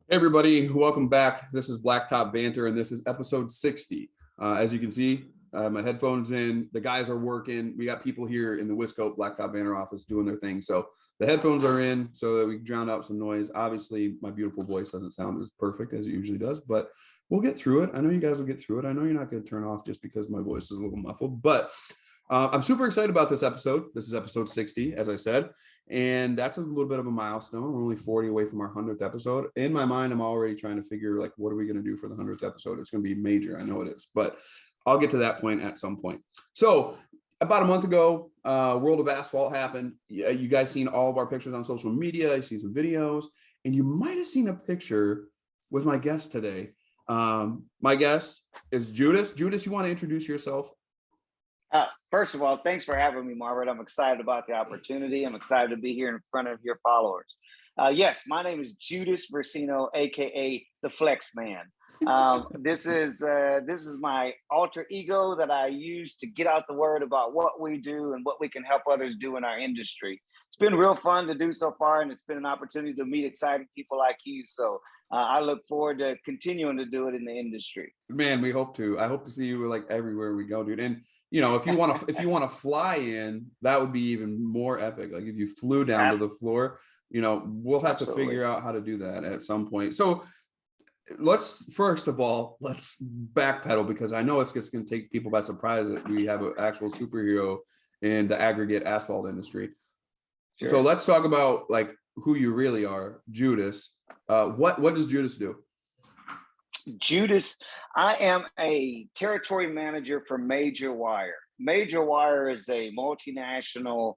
Hey everybody, welcome back. This is Blacktop Banter, and this is episode 60. As you can see, my headphones in, the guys are working. We got people here in the Wisco Blacktop Banter office doing their thing. So the headphones are in so that we can drown out some noise. Obviously, my beautiful voice doesn't sound as perfect as it usually does, but we'll get through it. I know you guys will get through it. I know you're not going to turn off just because my voice is a little muffled, but I'm super excited about this episode. This is episode 60, as I said, and that's a little bit of a milestone. We're only 40 away from our 100th episode. In my mind, I'm already trying to figure, like, what are we going to do for the 100th episode? It's going to be major. I know it is, but I'll get to that point at some point. So about a month ago, World of Asphalt happened. You guys seen all of our pictures on social media. You've seen some videos, and you might have seen a picture with my guest today. My guest is Judas. Judas, you want to introduce yourself? First of all, thanks for having me, Marvin. I'm excited about the opportunity. I'm excited to be here in front of your followers. Yes, my name is Judas Vriseno, aka the Flexman. This is my alter ego that I use to get out the word about what we do and what we can help others do in our industry. It's been real fun to do so far, and it's been an opportunity to meet exciting people like you. So I look forward to continuing to do it in the industry. Man, we hope to. I hope to see you like everywhere we go, dude. And you know, if you want to fly in, that would be even more epic. Like if you flew down to the floor, you know, we'll have to figure out how to do that at some point. So let's backpedal, because I know it's just going to take people by surprise that we have an actual superhero in the aggregate asphalt industry. Sure. So let's talk about like who you really are, Judas. What does Judas do? Judas, I am a territory manager for Major Wire. Major Wire is a multinational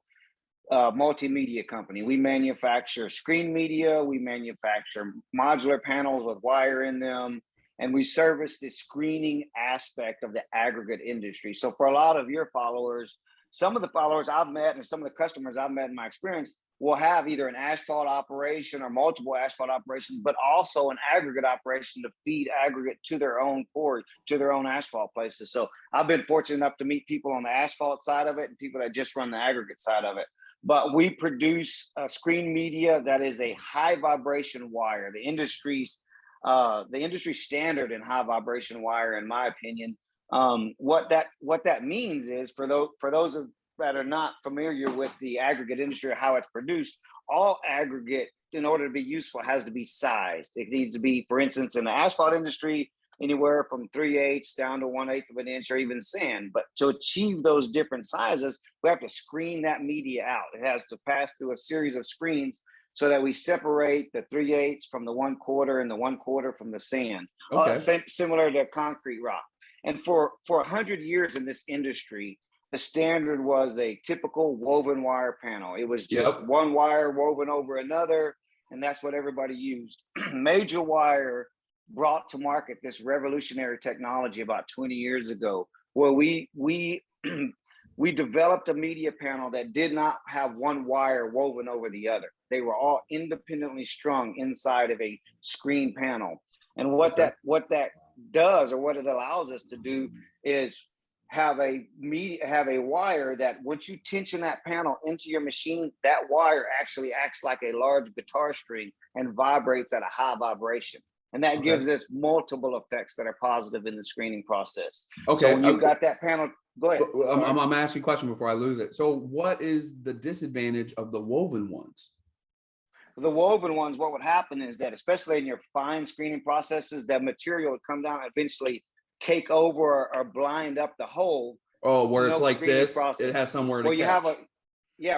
multimedia company. We manufacture screen media, we manufacture modular panels with wire in them, and we service the screening aspect of the aggregate industry. So for a lot of your followers, some of the followers I've met and some of the customers I've met in my experience will have either an asphalt operation or multiple asphalt operations, but also an aggregate operation to feed aggregate to their own port, to their own asphalt places. So I've been fortunate enough to meet people on the asphalt side of it and people that just run the aggregate side of it. But we produce screen media that is a high vibration wire. The industry standard in high vibration wire, in my opinion. What that means is for those that are not familiar with the aggregate industry or how it's produced, all aggregate, in order to be useful, has to be sized. It needs to be, for instance, in the asphalt industry, anywhere from 3/8 down to 1/8 of an inch, or even sand. But to achieve those different sizes, we have to screen that media out. It has to pass through a series of screens so that we separate the 3/8 from the 1/4 and the 1/4 from the sand. Okay. Similar to concrete rock. And for 100 years in this industry, the standard was a typical woven wire panel. It was just one wire woven over another, and that's what everybody used. Major Wire brought to market this revolutionary technology about 20 years ago, where we developed a media panel that did not have one wire woven over the other. They were all independently strung inside of a screen panel. And what that does, or what it allows us to do, is have a wire that once you tension that panel into your machine, that wire actually acts like a large guitar string and vibrates at a high vibration. And that gives us multiple effects that are positive in the screening process. Okay. So when you've got that panel, go ahead. I'm asking a question before I lose it. So what is the disadvantage of the woven ones? The woven ones, what would happen is that, especially in your fine screening processes, that material would come down and eventually cake over or blind up the hole. Oh, where it's like this, process. It has somewhere to catch.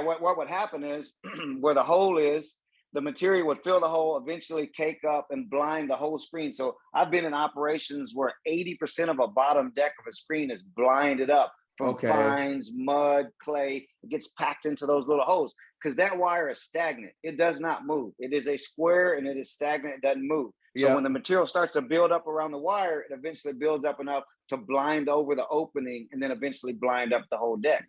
What would happen is where the hole is, the material would fill the hole, eventually cake up and blind the whole screen. So I've been in operations where 80% of a bottom deck of a screen is blinded up from fines, mud, clay. It gets packed into those little holes because that wire is stagnant. It does not move. It is a square and it is stagnant. It doesn't move. So when the material starts to build up around the wire, it eventually builds up enough to blind over the opening and then eventually blind up the whole deck.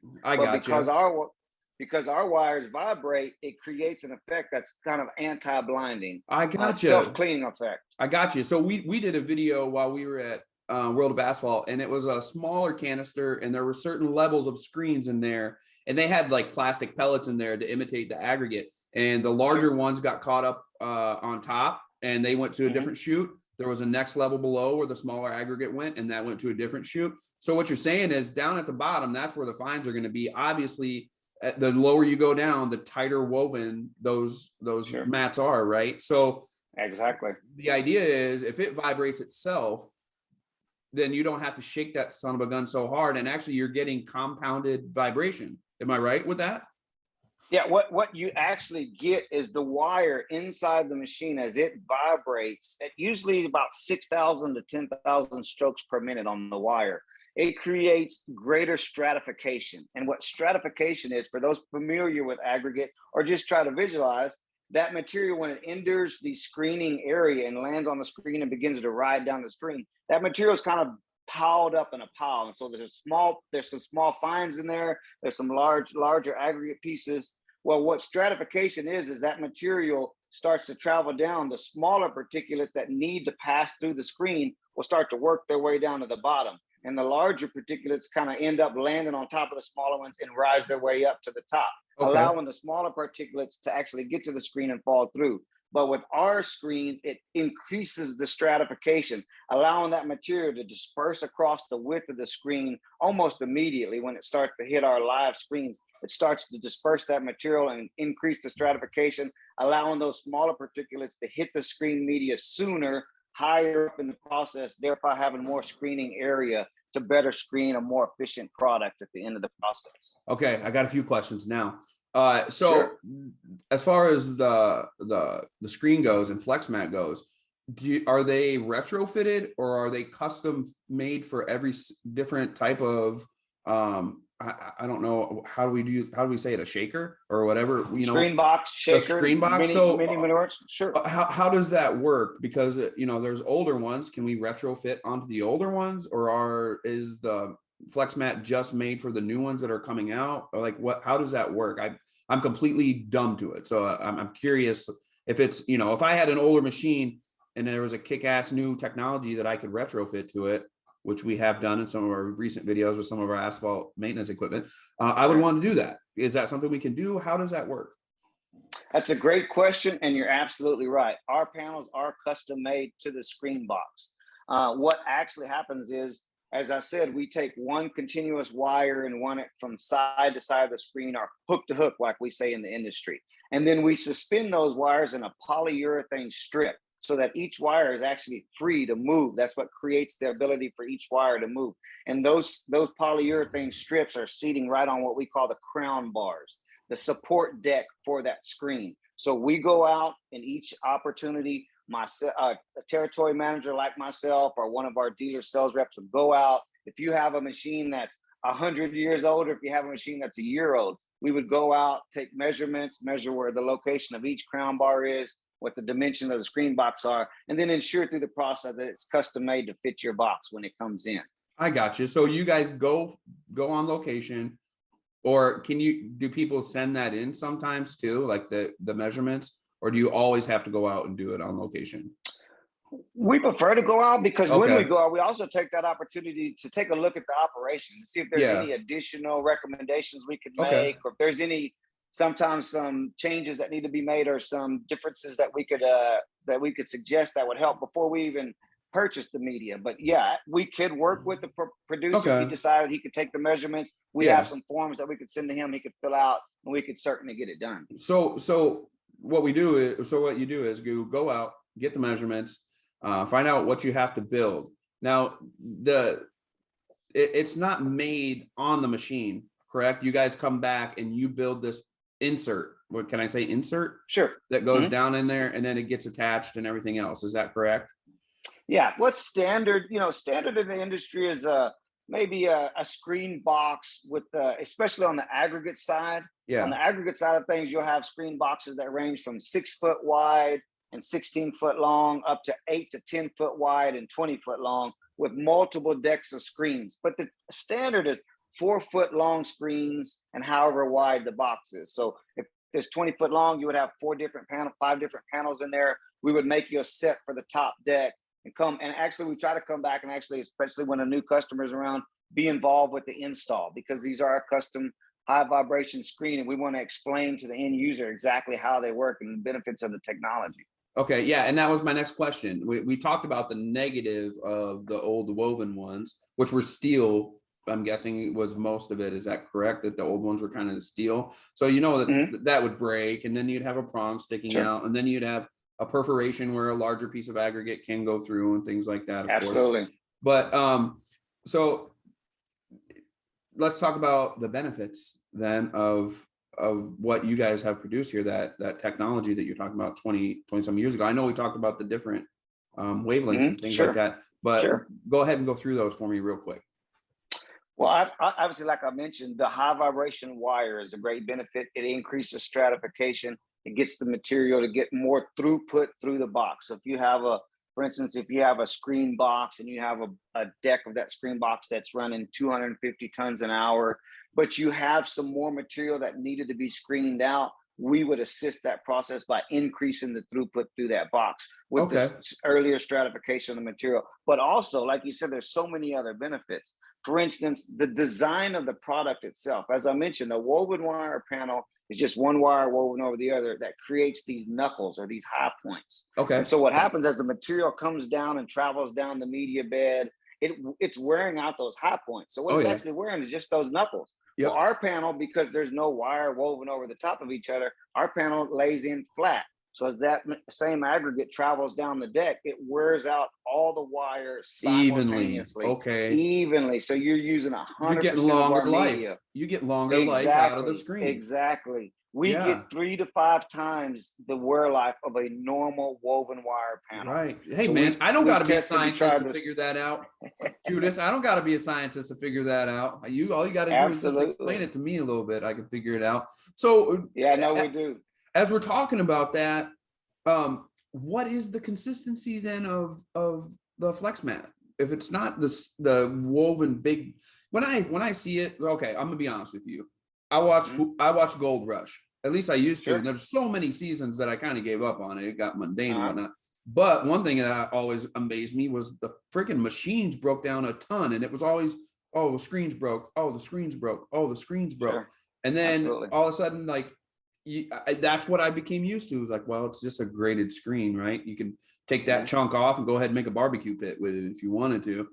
Because our wires vibrate, it creates an effect that's kind of anti-blinding. I got you. Self-cleaning effect. I got you. So we did a video while we were at World of Asphalt, and it was a smaller canister, and there were certain levels of screens in there, and they had like plastic pellets in there to imitate the aggregate, and the larger ones got caught up on top, and they went to a different chute. There was a next level below where the smaller aggregate went, and that went to a different chute. So what you're saying is down at the bottom, that's where the fines are going to be. Obviously, the lower you go down, the tighter woven those mats are, right? So exactly. The idea is if it vibrates itself, then you don't have to shake that son of a gun so hard, and actually you're getting compounded vibration. Am I right with that? Yeah, what you actually get is the wire inside the machine as it vibrates at usually about 6,000 to 10,000 strokes per minute on the wire. It creates greater stratification. And what stratification is, for those familiar with aggregate or just try to visualize, that material, when it enters the screening area and lands on the screen and begins to ride down the screen, that material is kind of piled up in a pile. And so there's some small fines in there. There's some larger aggregate pieces. Well, what stratification is that material starts to travel down. The smaller particulates that need to pass through the screen will start to work their way down to the bottom. And the larger particulates kind of end up landing on top of the smaller ones and rise their way up to the top, allowing the smaller particulates to actually get to the screen and fall through. But with our screens, it increases the stratification, allowing that material to disperse across the width of the screen almost immediately. When it starts to hit our live screens, it starts to disperse that material and increase the stratification, allowing those smaller particulates to hit the screen media sooner, higher up in the process, thereby having more screening area to better screen a more efficient product at the end of the process. Okay, I got a few questions now. So as far as the screen goes and FlexMat goes, are they retrofitted or are they custom made for every different type of I don't know, how do we say it, a shaker or whatever, screen box, shaker, screen box, mini manures? Sure. How does that work? Because there's older ones. Can we retrofit onto the older ones, or is the FlexMat just made for the new ones that are coming out? Or like how does that work? I'm completely dumb to it. So I'm curious if it's, if I had an older machine and there was a kick-ass new technology that I could retrofit to it, which we have done in some of our recent videos with some of our asphalt maintenance equipment, I would want to do that. Is that something we can do? How does that work? That's a great question, and you're absolutely right. Our panels are custom made to the screen box. What actually happens is, as I said, we take one continuous wire and run it from side to side of the screen, or hook to hook, like we say in the industry. And then we suspend those wires in a polyurethane strip so that each wire is actually free to move. That's what creates the ability for each wire to move. And those polyurethane strips are seating right on what we call the crown bars, the support deck for that screen. So we go out in each opportunity, a territory manager like myself or one of our dealer sales reps would go out. If you have a machine that's 100 years old, or if you have a machine that's a year old, we would go out, take measurements, measure where the location of each crown bar is, what the dimension of the screen box are, and then ensure through the process that it's custom made to fit your box when it comes in. I got you. So you guys go on location, or do people send that in sometimes too, like the measurements, or do you always have to go out and do it on location? We prefer to go out because when we go out, we also take that opportunity to take a look at the operation to see if there's any additional recommendations we could make, or if there's sometimes some changes that need to be made, or some differences that we could suggest that would help before we even purchase the media. But yeah, we could work with the producer. If he decided he could take the measurements, we have some forms that we could send to him, he could fill out, and we could certainly get it done. So what you do is you go out, get the measurements, find out what you have to build. Now, it's not made on the machine, correct? You guys come back and you build this insert. What can I say? Insert? Sure. That goes down in there, and then it gets attached and everything else. Is that correct? Yeah. What's standard? Standard in the industry is maybe a screen box with especially on the aggregate side. Yeah. On the aggregate side of things, you'll have screen boxes that range from 6 foot wide and 16 foot long up to 8 to 10 foot wide and 20 foot long with multiple decks of screens. But the standard is 4 foot long screens and however wide the box is. So if it's 20 foot long, you would have 5 different panels in there. We would make you a set for the top deck and actually we try to come back and actually, especially when a new customer is around, be involved with the install, because these are a custom high vibration screen and we want to explain to the end user exactly how they work and the benefits of the technology. Okay, yeah, and that was my next question. We talked about the negative of the old woven ones, which were steel. I'm guessing was most of it. Is that correct? That the old ones were kind of steel. So you know that that would break, and then you'd have a prong sticking out, and then you'd have a perforation where a larger piece of aggregate can go through and things like that, of Absolutely. course. But so let's talk about the benefits then of what you guys have produced here, that technology that you're talking about 20 some years ago. I know we talked about the different wavelengths and things like that, but go ahead and go through those for me real quick. Well, I obviously, like I mentioned, the high vibration wire is a great benefit. It increases stratification. It gets the material to get more throughput through the box. So if you have for instance, if you have a screen box and you have a deck of that screen box that's running 250 tons an hour, but you have some more material that needed to be screened out, we would assist that process by increasing the throughput through that box with this earlier stratification of the material. But also, like you said, there's so many other benefits. For instance, the design of the product itself. As I mentioned, a woven wire panel is just one wire woven over the other that creates these knuckles or these high points. And so what happens as the material comes down and travels down the media bed, it's wearing out those high points. So what it's actually wearing is just those knuckles. Well, our panel, because there's no wire woven over the top of each other, our panel lays in flat. So as that same aggregate travels down the deck, it wears out all the wires simultaneously. Evenly. So you're using 100% you're getting longer of our life. Media. You get longer life out of the screen. Exactly. We get 3 to 5 times the wear life of a normal woven wire panel. Right. Hey, so man, I don't got to be a scientist to figure that out. Judas, I don't got to be a scientist to figure that out. All you got to do is just explain it to me a little bit. I can figure it out. So yeah, no, we do. As we're talking about that, what is the consistency then of the Flexman? If it's not the woven big, when I see it, okay, I'm gonna be honest with you. I watch Gold Rush. At least I used to. And there's so many seasons that I kind of gave up on it. It got mundane and whatnot. But one thing that always amazed me was the freaking machines broke down a ton, and it was always, oh, the screens broke. Oh, the screens broke. Oh, the screens broke. And then all of a sudden, like, that's what I became used to. It was like, well, it's just a graded screen, right? You can take that chunk off and go ahead and make a barbecue pit with it if you wanted to.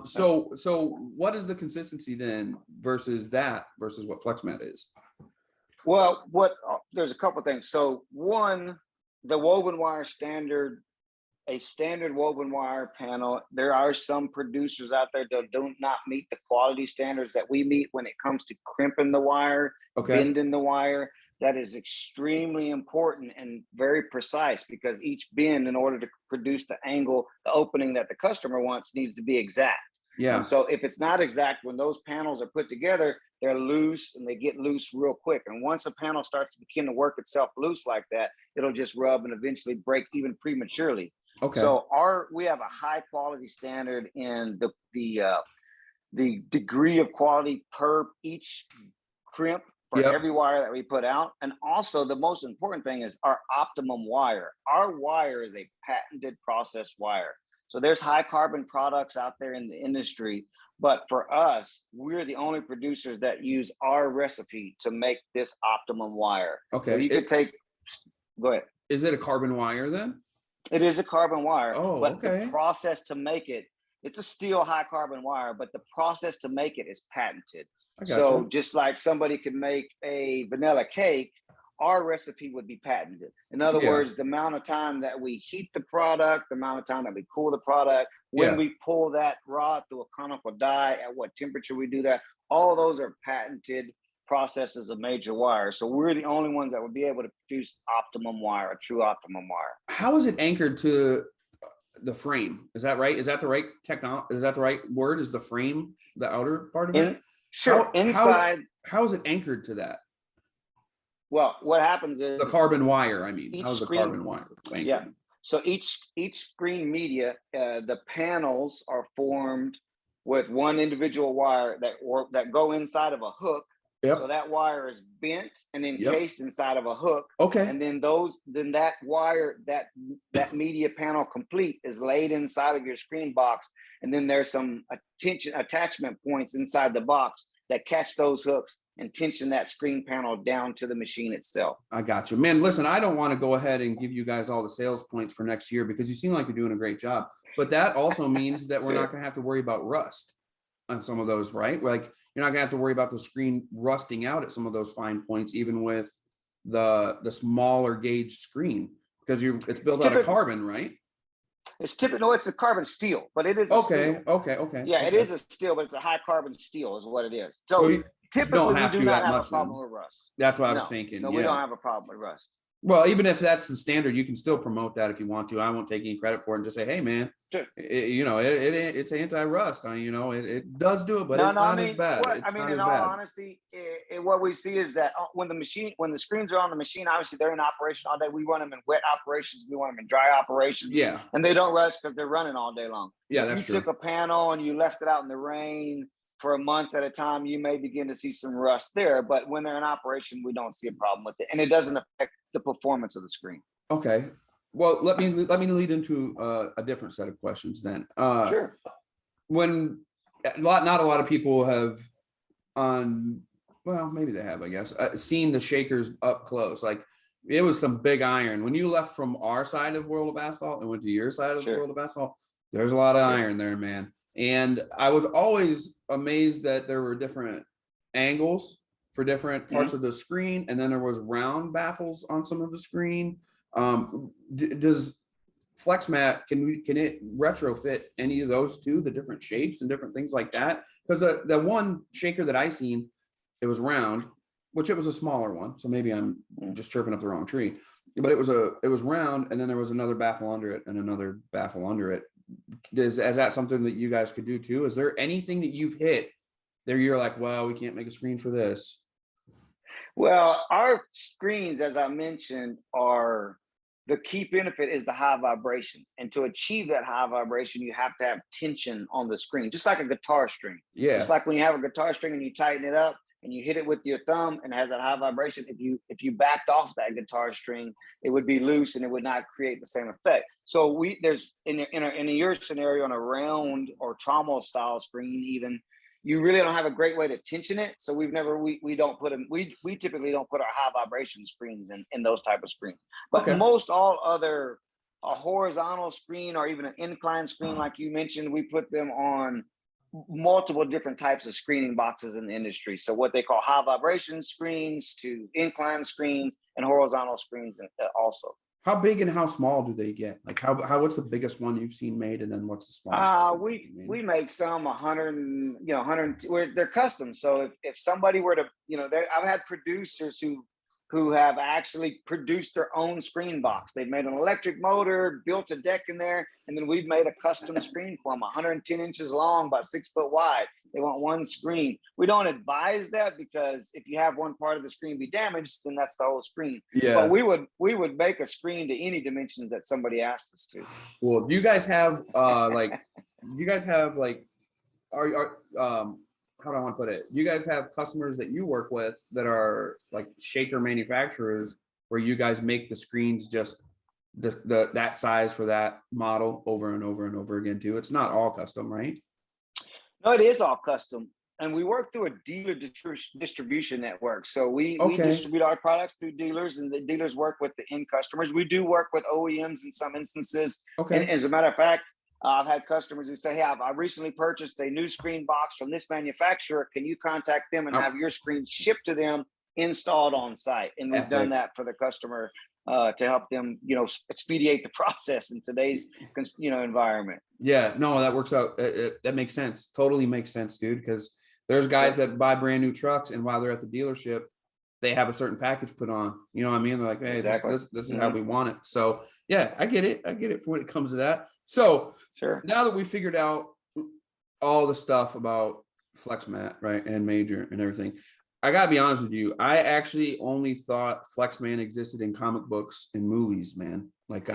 So what is the consistency then versus what FlexMat is? Well, there's a couple things. So one, the woven wire standard, a standard woven wire panel, there are some producers out there that do not meet the quality standards that we meet when it comes to crimping the wire, bending the wire. That is extremely important and very precise, because each bend, in order to produce the angle, the opening that the customer wants, needs to be exact. Yeah. And so if it's not exact, when those panels are put together, they're loose and they get loose real quick. And once a panel starts to begin to work itself loose like that, it'll just rub and eventually break even prematurely. So we have a high quality standard in the degree of quality per each crimp for every wire that we put out. And also the most important thing is our optimum wire. Our wire is a patented process wire. So there's high carbon products out there in the industry, but for us, we're the only producers that use our recipe to make this optimum wire. So you could go ahead. Is it a carbon wire then? It is a carbon wire, but the process to make it, it's a steel high carbon wire, but the process to make it is patented. So just like somebody could make a vanilla cake, our recipe would be patented. In other words, the amount of time that we heat the product, the amount of time that we cool the product, when we pull that rod through a conical die, at what temperature we do that, all those are patented processes of major wire. So we're the only ones that would be able to produce optimum wire, a true optimum wire. How is it anchored to the frame? Is that right? Is that the right technology? Is that the right word? Is the frame the outer part of it? Sure. Inside. How is it anchored to that? Well, what happens is the carbon wire. I mean, how's the carbon wire anchored? Yeah. So each screen media, the panels are formed with one individual wire that go inside of a hook. So that wire is bent and encased inside of a hook. And then that wire, that media panel complete is laid inside of your screen box. And then there's some attachment points inside the box. that catch those hooks and tension that screen panel down to the machine itself. I got you, man. Listen, I don't want to go ahead and give you guys all the sales points for next year because you seem like you're doing a great job. But that also means that we're not going to have to worry about rust on some of those, right? Like you're not going to have to worry about the screen rusting out at some of those fine points, even with the smaller gauge screen, because it's built out of carbon, right? It's typical. No, it's a carbon steel, but it is okay. Yeah, it is a steel, but it's a high carbon steel, is what it is. So typically, we do not have a problem with rust. That's what I was thinking. No, we don't have a problem with rust. Well, even if that's the standard, you can still promote that if you want to. I won't take any credit for it and just say, hey, man, sure. It's anti-rust. It does do it, but it's not as bad. In all honesty, what we see is that when the screens are on the machine, obviously they're in operation all day. We run them in wet operations. We run them in dry operations. Yeah. And they don't rust because they're running all day long. Yeah, that's true. If you took a panel and you left it out in the rain for months at a time, you may begin to see some rust there. But when they're in operation, we don't see a problem with it. And it doesn't affect the performance of the screen. Okay. Well, let me lead into a different set of questions then. Sure. When not a lot of people have maybe they have, I guess, seen the shakers up close. Like it was some big iron. When you left from our side of World of Asphalt and went to your side of the World of Asphalt, there's a lot of iron there, man. And I was always amazed that there were different angles for different parts of the screen, and then there was round baffles on some of the screen. Does FlexMat, can it retrofit any of those too, the different shapes and different things like that? Because the one shaker that I seen, it was round, which it was a smaller one, so maybe I'm just chirping up the wrong tree, but it was round, and then there was another baffle under it and another baffle under it. Is that something that you guys could do too? Is there anything that you've hit there you're like, well, we can't make a screen for this? Well, our screens, as I mentioned, are the key benefit is the high vibration. And to achieve that high vibration, you have to have tension on the screen, just like a guitar string. Yeah. It's like when you have a guitar string and you tighten it up and you hit it with your thumb and it has that high vibration. If you backed off that guitar string, it would be loose and it would not create the same effect. So there's in your scenario, on a round or trommel style screen, even, you really don't have a great way to tension it. So we typically don't put our high vibration screens in those type of screens. But most all other, a horizontal screen or even an incline screen, like you mentioned, we put them on multiple different types of screening boxes in the industry. So what they call high vibration screens to incline screens and horizontal screens also. How big and how small do they get? Like what's the biggest one you've seen made, and then what's the smallest? We make some 100, 100. They're custom. So if somebody were to, I've had producers who have actually produced their own screen box. They've made an electric motor, built a deck in there, and then we've made a custom screen for them, 110 inches long, about 6 foot wide. They want one screen. We don't advise that because if you have one part of the screen be damaged, then that's the whole screen. Yeah. But we would make a screen to any dimensions that somebody asked us to. Well, do you guys have how do I want to put it? You guys have customers that you work with that are like shaker manufacturers where you guys make the screens just that size for that model over and over and over again too? It's not all custom, right? No, it is all custom. And we work through a dealer distribution network. So we distribute our products through dealers, and the dealers work with the end customers. We do work with OEMs in some instances. Okay. And as a matter of fact, I've had customers who say, hey, I recently purchased a new screen box from this manufacturer. Can you contact them and have your screen shipped to them, installed on site? And we've done that for the customer to help them, expedite the process in today's, environment. Yeah, no, that works out. That makes sense. Totally makes sense, dude. Because there's guys that buy brand new trucks, and while they're at the dealership, they have a certain package put on. You know what I mean? They're like, hey, exactly. This is how we want it. So yeah, I get it. For when it comes to that. So now that we figured out all the stuff about FlexMat, right, and Major and everything, I gotta be honest with you. I actually only thought Flexman existed in comic books and movies, man. Like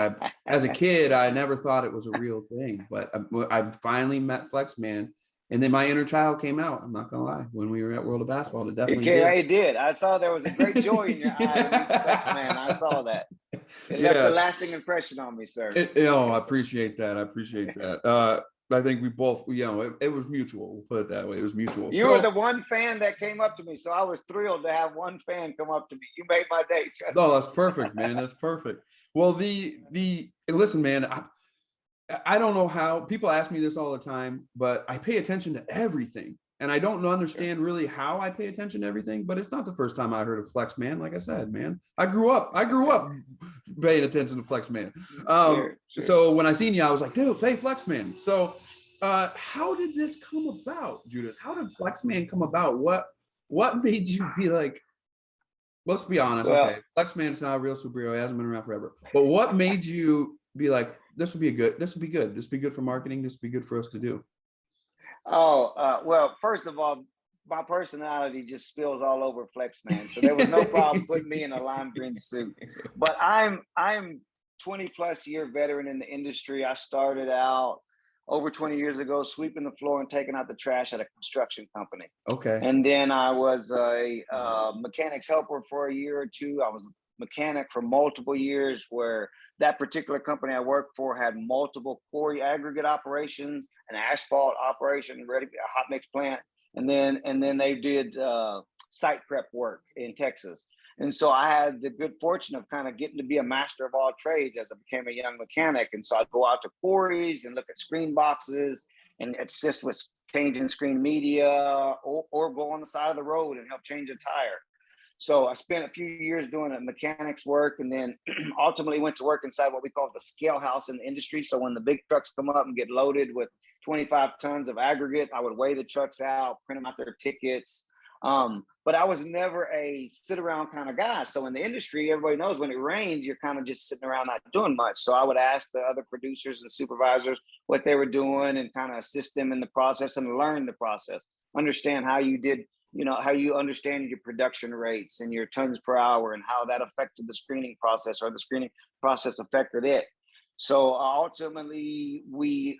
as a kid, I never thought it was a real thing. But I finally met Flexman, and then my inner child came out. I'm not gonna lie. When we were at World of Asphalt, it definitely did. It did. I saw there was a great joy in your eye when you Flexman. I saw that. It left a lasting impression on me, sir. I appreciate that. I think we both, it was mutual. We'll put it that way. It was mutual. You were the one fan that came up to me, so I was thrilled to have one fan come up to me. You made my day. Trust No, me. that's perfect, man. That's perfect. Well, listen, man, I don't know how people ask me this all the time, but I pay attention to everything. And I don't understand really how I pay attention to everything, but it's not the first time I heard of Flexman. Like I said, man, I grew up paying attention to Flexman. Sure. So when I seen you, I was like, dude, play Flexman. So how did this come about, Judas? How did Flexman come about? What made you be like, let's be honest, Well, okay, Flexman's not a real superhero, he hasn't been around forever. But what made you be like, this would be good, this would be good for marketing, this would be good for us to do? well, first of all, my personality just spills all over Flexman, so there was no problem putting me in a lime green suit. But I'm 20 plus year veteran in the industry. I started out over 20 years ago sweeping the floor and taking out the trash at a construction company. Okay. And then I was a mechanic's helper for a year or two. I was a mechanic for multiple years, where that particular company I worked for had multiple quarry aggregate operations, an asphalt operation, ready a hot mix plant, and then they did site prep work in Texas. And so I had the good fortune of kind of getting to be a master of all trades as I became a young mechanic. And so I'd go out to quarries and look at screen boxes and assist with changing screen media, or go on the side of the road and help change a tire. So I spent a few years doing a mechanics work, and then ultimately went to work inside what we call the scale house in the industry. So when the big trucks come up and get loaded with 25 tons of aggregate, I would weigh the trucks out, print them out their tickets. But I was never a sit around kind of guy. So in the industry, everybody knows when it rains, you're kind of just sitting around not doing much. So I would ask the other producers and supervisors what they were doing and kind of assist them in the process and learn the process, understand how you did, how you understand your production rates and your tons per hour and how that affected the screening process or the screening process affected it. So ultimately,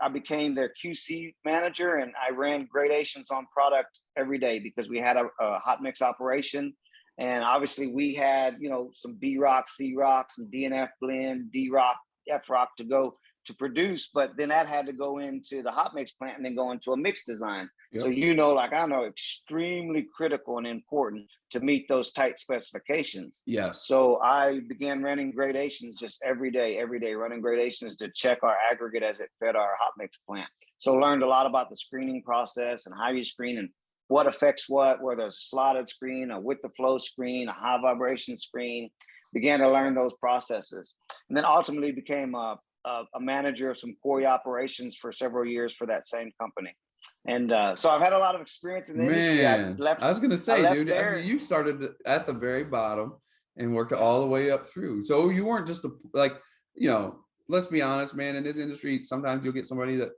I became their QC manager, and I ran gradations on product every day because we had a hot mix operation. And obviously we had, some B rock, C rock, some DNF blend, D rock, F rock to go to produce, but then that had to go into the hot mix plant and then go into a mix design. Yep. So, I know, extremely critical and important to meet those tight specifications. Yes. So I began running gradations just every day, running gradations to check our aggregate as it fed our hot mix plant. So learned a lot about the screening process and how you screen and what affects what, whether it's a slotted screen, a with the flow screen, a high vibration screen. Began to learn those processes, and then ultimately became a manager of some quarry operations for several years for that same company. And so I've had a lot of experience in the industry. I was going to say, dude, you started at the very bottom and worked all the way up through. So you weren't just let's be honest, man, in this industry, sometimes you'll get somebody that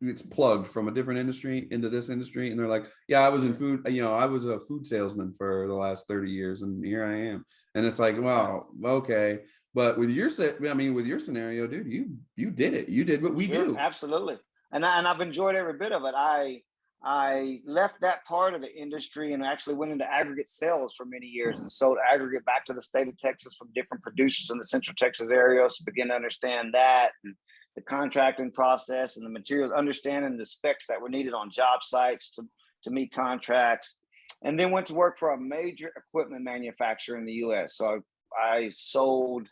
gets plugged from a different industry into this industry. And they're like, yeah, I was in food, I was a food salesman for the last 30 years and here I am. And it's like, wow, okay. But with your scenario, dude, you did it. You did what we do. Absolutely. And I've enjoyed every bit of it. I left that part of the industry and actually went into aggregate sales for many years and sold aggregate back to the state of Texas from different producers in the Central Texas area. So begin to understand that and the contracting process and the materials, understanding the specs that were needed on job sites to meet contracts. And then went to work for a major equipment manufacturer in the US. So I sold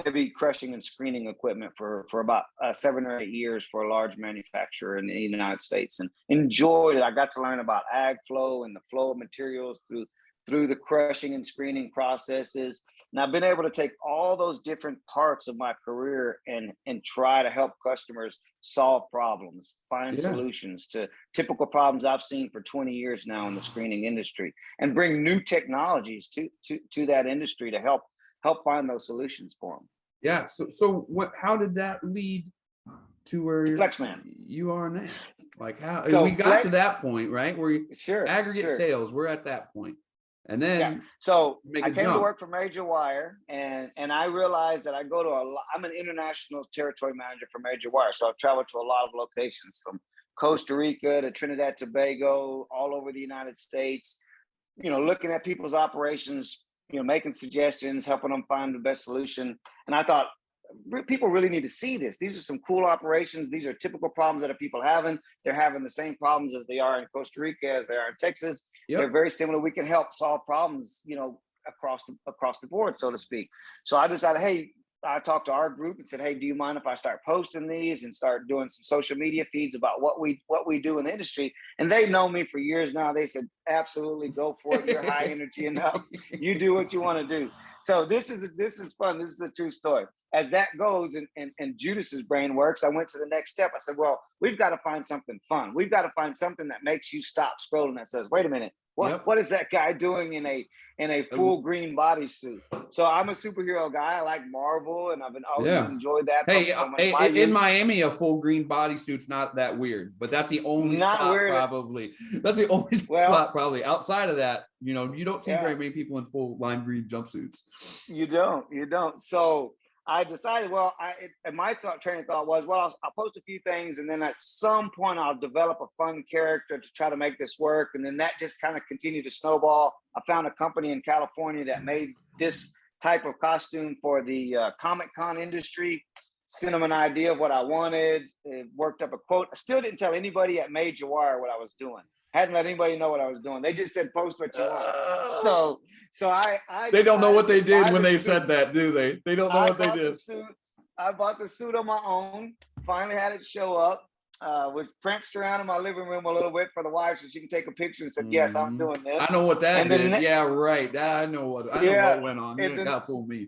heavy crushing and screening equipment for about 7 or 8 years for a large manufacturer in the United States, and enjoyed it. I got to learn about ag flow and the flow of materials through the crushing and screening processes. And I've been able to take all those different parts of my career and try to help customers solve problems, find solutions to typical problems I've seen for 20 years now in the screening industry, and bring new technologies to that industry to help find those solutions for them. Yeah. So how did that lead to where Flexman you are now? Like how we got to that point, right? Where aggregate sales, we're at that point. And then so I came to work for Major Wire, and I realized that I'm an international territory manager for Major Wire. So I've traveled to a lot of locations from Costa Rica to Trinidad, Tobago, all over the United States, looking at people's operations, making suggestions, helping them find the best solution. And I thought people really need to see this. These are some cool operations. These are typical problems that are people having. They're having the same problems as they are in Costa Rica, as they are in Texas. Yep. They're very similar. We can help solve problems, across the board, so to speak. So I decided, hey, I talked to our group and said, hey, do you mind if I start posting these and start doing some social media feeds about what we do in the industry? And they've known me for years now. They said, absolutely, go for it. You're high energy enough. You do what you want to do. So this is fun. This is a true story. As that goes and Judas's brain works, I went to the next step. I said, well, we've got to find something fun. We've got to find something that makes you stop scrolling, that says, wait a minute, what is that guy doing in a full green bodysuit? So I'm a superhero guy. I like Marvel, and I've always enjoyed that. Hey, in Miami, a full green bodysuit's not that weird, but that's the only spot weird. Probably. That's the only spot probably. Outside of that, you don't see very many people in full lime green jumpsuits. You don't. So I decided, my train of thought was, I'll post a few things, and then at some point I'll develop a fun character to try to make this work. And then that just kind of continued to snowball. I found a company in California that made this type of costume for the Comic-Con industry. Sent them an idea of what I wanted. It worked up a quote. I still didn't tell anybody at Major Wire what I was doing. Hadn't let anybody know what I was doing. They just said, post what you want. So I they don't know what they did when they said that, do they? They don't know what they did. I bought the suit on my own. Finally had it show up. Was pranced around in my living room a little bit for the wife so she can take a picture and said, yes, I'm doing this. I know what that did. Yeah, right. I know what went on. You ain't got to fool me.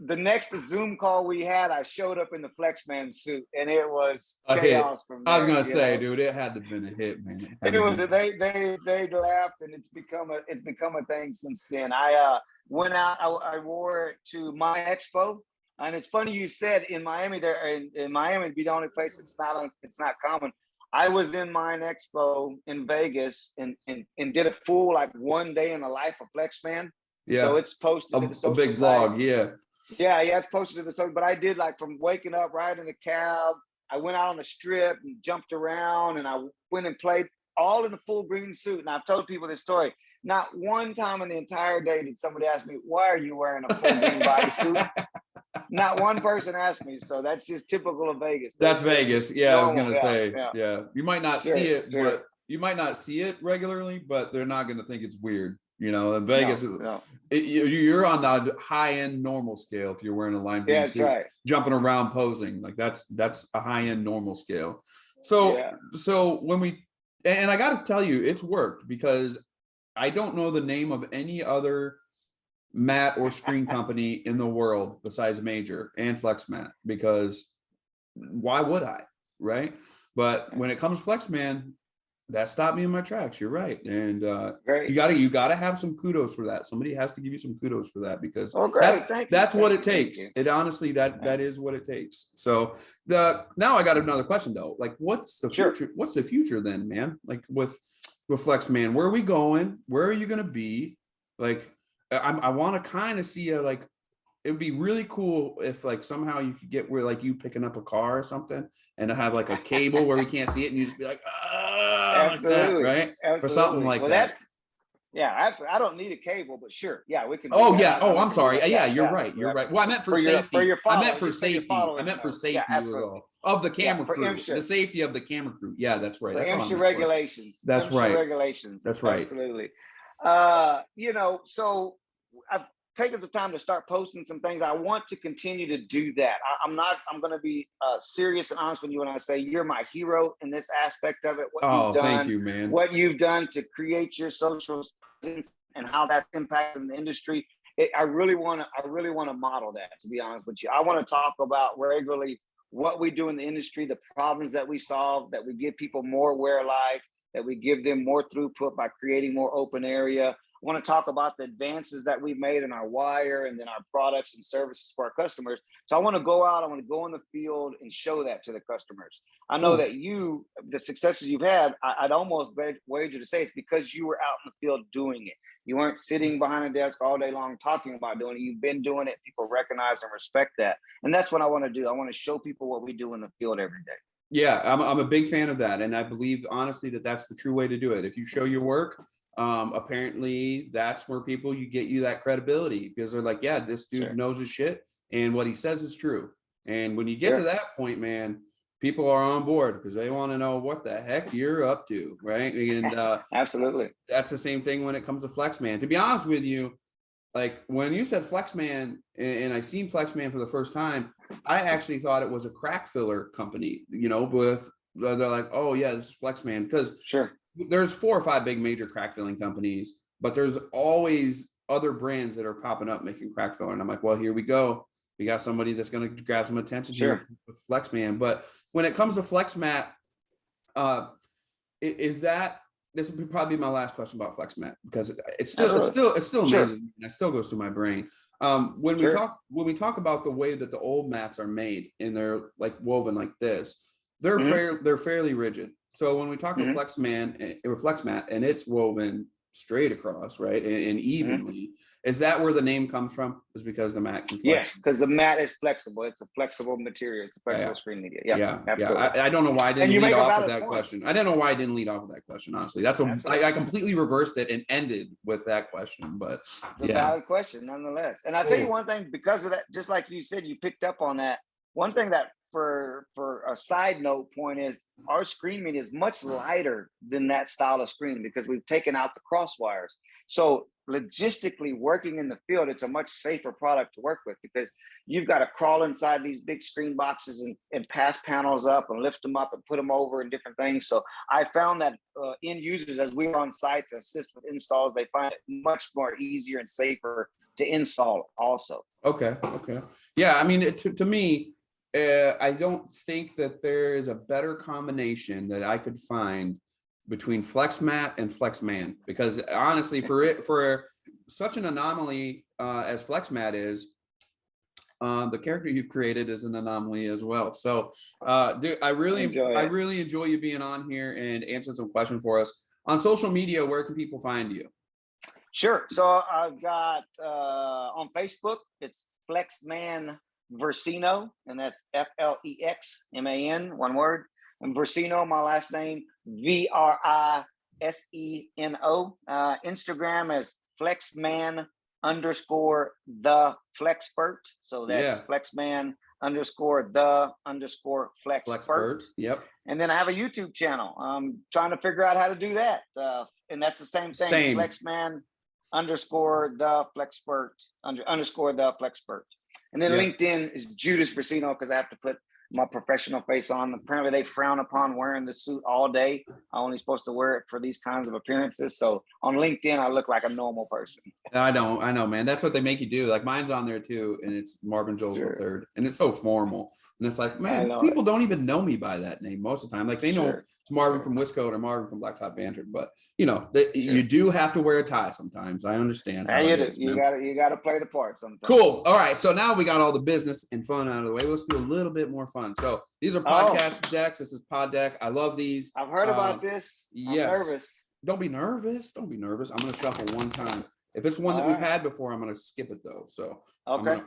The next Zoom call we had, I showed up in the Flexman suit, and it was chaos from there. I was gonna say, dude, it had to have been a hit, man. They laughed, and it's become a thing since then. I went out. I wore it to my expo, and it's funny you said in Miami. In Miami, be the only place it's not common. I was in Mine Expo in Vegas and did a full 1 day in the life of Flexman. Yeah. So it's posted to the social a big sites. vlog, yeah. Yeah, it's posted to the social, but I did from waking up, riding the cab. I went out on the strip and jumped around, and I went and played all in the full green suit. And I've told people this story. Not one time in the entire day did somebody ask me, why are you wearing a full green bodysuit? Not one person asked me. So that's just typical of Vegas. That's Vegas. Yeah, I was going to say, yeah. You might not see it, but you might not see it regularly, but they're not going to think it's weird. In Vegas, you're on the high-end normal scale if you're wearing a lime green suit, right. Jumping around posing. That's a high-end normal scale. So when I got to tell you, it's worked, because I don't know the name of any other mat or screen company in the world besides Major and Flexman, because why would I, right? But when it comes to Flexman, that stopped me in my tracks. You're right. And you gotta have some kudos for that. Somebody has to give you some kudos for that, because that's what it takes. It honestly, that is what it takes. So now I got another question though. What's the future? What's the future then, man? With Flexman, where are we going? Where are you gonna be? I want to kind of see it would be really cool if somehow you could get where you picking up a car or something and have a cable where we can't see it, and you just be absolutely, right? Absolutely. Or something like that. Absolutely. I don't need a cable, but sure. Yeah, we can. I'm sorry. Yeah, you're right. You're right. Well, I meant for safety. I meant for safety. Of the camera crew. The safety of the camera crew. Yeah, that's right. The MSHA regulations. That's right. Regulations. That's right. Absolutely. So I've taken some time to start posting some things. I want to continue to do that. I'm going to be serious and honest with you when I say you're my hero in this aspect of it. Thank you, man. What you've done to create your social presence and how that's impacting the industry. I really want to model that, to be honest with you. I want to talk about regularly what we do in the industry, the problems that we solve, that we give people more aware life, that we give them more throughput by creating more open area. I want to talk about the advances that we've made in our wire and then our products and services for our customers. So I want to go out, I want to go in the field and show that to the customers. I know that the successes you've had, I'd almost wager to say it's because you were out in the field doing it. You weren't sitting behind a desk all day long talking about doing it. You've been doing it. People recognize and respect that. And that's what I want to do. I want to show people what we do in the field every day. Yeah, I'm a big fan of that. And I believe, honestly, that's the true way to do it. If you show your work, apparently that's where you get that credibility, because they're like, yeah, this dude knows his shit and what he says is true. And when you get Sure. to that point, man, people are on board because they want to know what the heck you're up to, right? And Absolutely. that's the same thing when it comes to Flexman. To be honest with you, like when you said Flexman and I seen Flexman for the first time, I actually thought it was a crack filler company, you know, with they're like, oh yeah, this is Flexman, because Sure. there's 4 or 5 big major crack filling companies, but there's always other brands that are popping up making crack filler. And I'm like, well, here we go. We got somebody that's going to grab some attention Sure. here with Flexman. But when it comes to FlexMat, is that, this would probably be my last question about FlexMat, because it's still amazing. Sure. And it still goes through my brain. When we talk about the way that the old mats are made and they're like woven like this, they're fairly rigid. So when we talk to FlexMat and it's woven straight across, right, and evenly, is that where the name comes from? Is because the mat can flex? Yes, because the mat is flexible. It's a flexible material. It's a flexible screen media. Yeah, absolutely. I don't know why I didn't lead off with that point. question. I didn't know why I didn't lead off with that question. Honestly, I completely reversed it and ended with that question. But it's a valid question nonetheless. And I'll tell you one thing, because of that, just like you said, you picked up on that. One thing that for a side note point is our screen media is much lighter than that style of screen because we've taken out the cross wires. So logistically working in the field, it's a much safer product to work with because you've got to crawl inside these big screen boxes and pass panels up and lift them up and put them over and different things. So I found that end users, as we were on site to assist with installs, they find it much more easier and safer to install also. Okay. Yeah, I mean, to me, I don't think that there is a better combination that I could find between FlexMat and FlexMan, because honestly, for such an anomaly as FlexMat is, the character you've created is an anomaly as well. So, dude, I really enjoy you being on here and answering some questions for us. On social media, where can people find you? Sure. So I've got on Facebook, it's Flexman Vriseno, and that's Flexman, one word. And Vriseno, my last name, Vriseno. Instagram is Flexman _the Flexpert. So that's Flexman _the Flexpert. Yep. And then I have a YouTube channel. I'm trying to figure out how to do that. And that's the same thing. Flexman _the Flexpert _the Flexpert. And then LinkedIn is Judas Vriseno, because I have to put my professional face on. Apparently they frown upon wearing the suit all day. I'm only supposed to wear it for these kinds of appearances. So on LinkedIn, I look like a normal person. I know, man. That's what they make you do. Like mine's on there too. And it's Marvin Jones the third. And it's so formal. And it's like, man, people don't even know me by that name most of the time. Like they know it's Marvin from Wisco or Marvin from Blacktop Banter. But you know, you do have to wear a tie sometimes. I understand. You gotta play the part sometimes. Cool. All right. So now we got all the business and fun out of the way. Let's do a little bit more fun. So these are podcast decks. This is Pod Deck. I love these. I've heard about this. Yes. I'm nervous. Don't be nervous. I'm gonna shuffle one time. If it's one that we've had before, I'm gonna skip it though. So all right.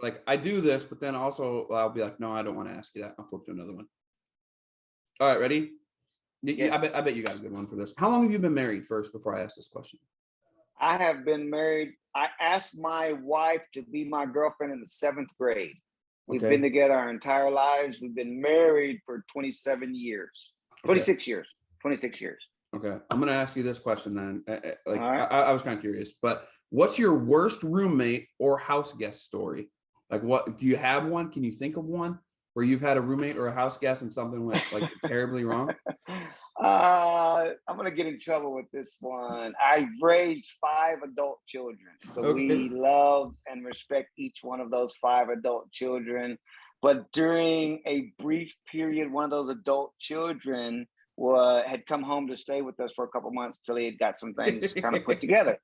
Like I do this, but then also I'll be like, no, I don't want to ask you that. I'll flip to another one. All right, ready? Yes. I bet you got a good one for this. How long have you been married first before I ask this question? I have been married. I asked my wife to be my girlfriend in the 7th grade. We've been together our entire lives. We've been married for 27 years, 26 years, 26 years. Okay. I'm going to ask you this question then. I was kind of curious, but what's your worst roommate or house guest story? Like what, do you have one? Can you think of one where you've had a roommate or a house guest and something went like terribly wrong? I'm going to get in trouble with this one. I raised 5 adult children. So we love and respect each one of those 5 adult children. But during a brief period, one of those adult children had come home to stay with us for a couple months till he had got some things kind of put together.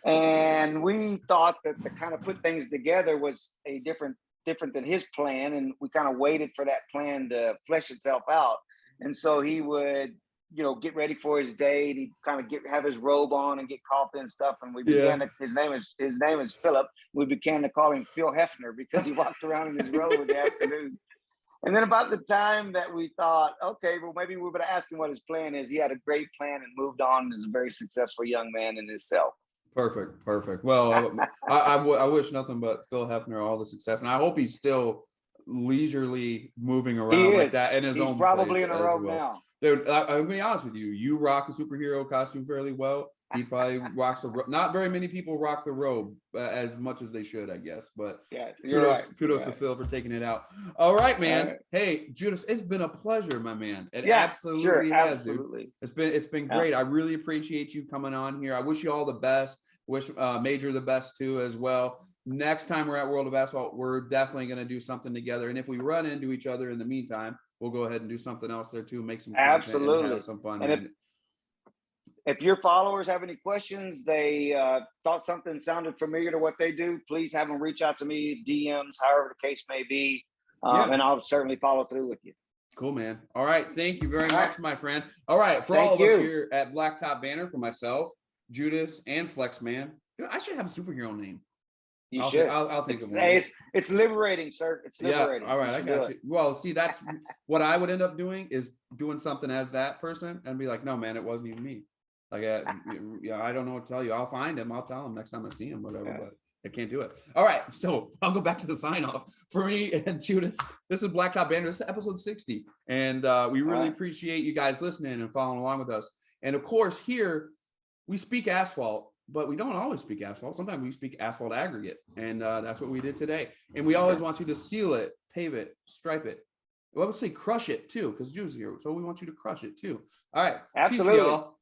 And we thought that the kind of put things together was a different than his plan. And we kind of waited for that plan to flesh itself out. And so he would, get ready for his day, and he'd kind of have his robe on and get coffee and stuff. And we began to, his name is Philip. We began to call him Phil Hefner because he walked around in his robe in the afternoon. And then about the time that we thought, okay, well, maybe we better ask him what his plan is, he had a great plan and moved on and is a very successful young man in himself. Perfect. Well, I wish nothing but Phil Hefner all the success, and I hope he's still leisurely moving He around like is. that in his He's own probably place in a as robe well. now. Dude, I'll be honest with you. You rock a superhero costume fairly well. He probably rocks the robe. Not very many people rock the robe as much as they should, I guess. But Yeah, you're right. kudos to Phil for taking it out. All right, man. All right. Hey, Judas, it's been a pleasure, my man. It Yeah, absolutely sure, has, absolutely. dude. It's been great. I really appreciate you coming on here. I wish you all the best. Wish Major the best too as well. Next time we're at World of Asphalt, we're definitely going to do something together. And if we run into each other in the meantime, we'll go ahead and do something else there too, make some content Absolutely. and have some fun. And if your followers have any questions, they thought something sounded familiar to what they do, please have them reach out to me, DMs, however the case may be. And I'll certainly follow through with you. Cool, man. All right. Thank you very much, my friend. All right. For all of us here at Blacktop Banter, for myself, Judas, and Flexman, I should have a superhero name. You should. I'll think of one. It's liberating, sir. It's liberating. Yeah. All right. I got you. Well, see, that's what I would end up doing is doing something as that person and be like, no, man, it wasn't even me. Like, I don't know what to tell you. I'll find him. I'll tell him next time I see him, whatever. But I can't do it. All right. So I'll go back to the sign off for me and Judas. This is Blacktop Banter. This is episode 60. And we really appreciate you guys listening and following along with us. And of course, here we speak asphalt, but we don't always speak asphalt. Sometimes we speak asphalt aggregate. And that's what we did today. And we always want you to seal it, pave it, stripe it. Well, I would say crush it too, because Judas is here. So we want you to crush it too. All right. Absolutely. Peace, y'all.